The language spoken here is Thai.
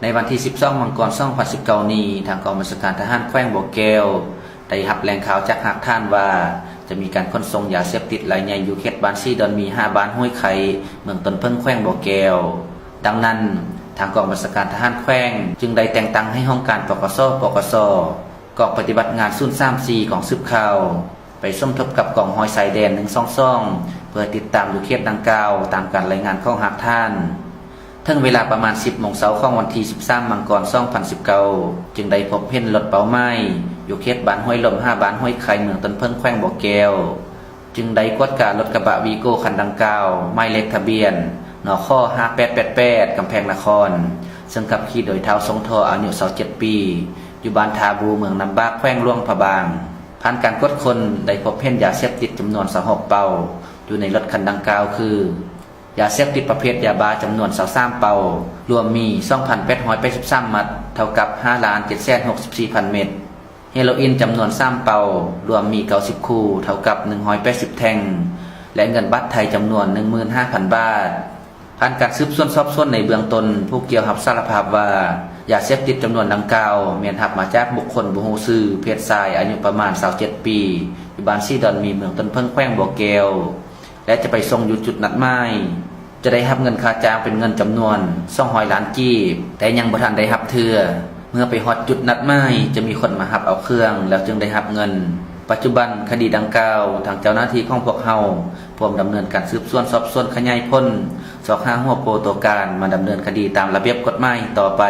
ในวันที่12มังกร2019นี้ทางกองบัญชาการทหารแขวงบ่อแก้วได้รับแหล่งข่าวจากหากท่านว่าจะมีการขนส่งยาเสพติดรายใหญ่อยู่เขตบ้านซีดอนมี5บ้านห้วยไข่เมืองตนเพิ่งแขวงบ่อแก้วดังนั้นทางกองบัญชาการทหารแขวงจึงได้แต่งตั้งให้ห้องการปกสกองปฏิบัติงาน034ของสืบข่าวไปสมทบกับกองหอยสายแดน122เพื่อติดตามอยู่เขตดังกล่าวตามการรายงานของหากท่านถึงเวลาประมาณ 10 โมงเช้าของวันที่13มังกร2019จึงได้พบเห็นรถเป๋าไม้อยู่เขตบ้านห้วยลม5บ้านห้วยไข่เมืองตนเพิ่งแขวงบ่อแก้วจึงได้กวดการรถกระบะวีโก้คันดังกล่าวหมายเลขทะเบียนนค5888กำแพงนครซึ่งขับขี่โดยเท้าทรงทออายุ27ปีอยู่บ้านทาบูเมืองน้ำบากแขวงหลวงพะบางผ่านการกดคนได้พบเห็นยาเสพติดจำนวน26เป่าอยู่ในรถคันดังกล่าวคือยาเสพติดประเภทยาบ้าจำนวน23เป่ารวมมี 2,883 มัดเท่ากับ 5,764,000 เม็ดเฮโรอีนจำนวน3เป่ารวมมี90คู่เท่ากับ180แท่งและเงินบัตรไทยจำนวน 15,000 บาทผ่านการสืบสวนสอบสวนในเบื้องต้นผู้เกี่ยวรับสารภาพว่ายาเสพติดจำนวนดังกล่าวแม่นรับมาจากบุคคลบ่ฮู้ชื่อเพศชายอายุประมาณ27ปีอยู่บ้านซีดอนมีเมืองตนเพิ่งแขวงบ่อแก้วและจะไปส่งอยู่จุดนัดหมายจะได้รับเงินค่าจ้างเป็นเงินจำนวน200ล้านกีบแต่ยังบ่ทันได้รับเทื่อเมื่อไปฮอดจุดนัดหมายจะมีคนมารับเอาเครื่องแล้วจึงได้รับเงินปัจจุบันคดีดังกล่าวทางเจ้าหน้าที่ของพวกเฮาพร้อมดำเนินการสืบสวนสอบสวนขยายผลสอบหาหัวโปตัวการมาดำเนินคดีตามระเบียบกฎหมายต่อไป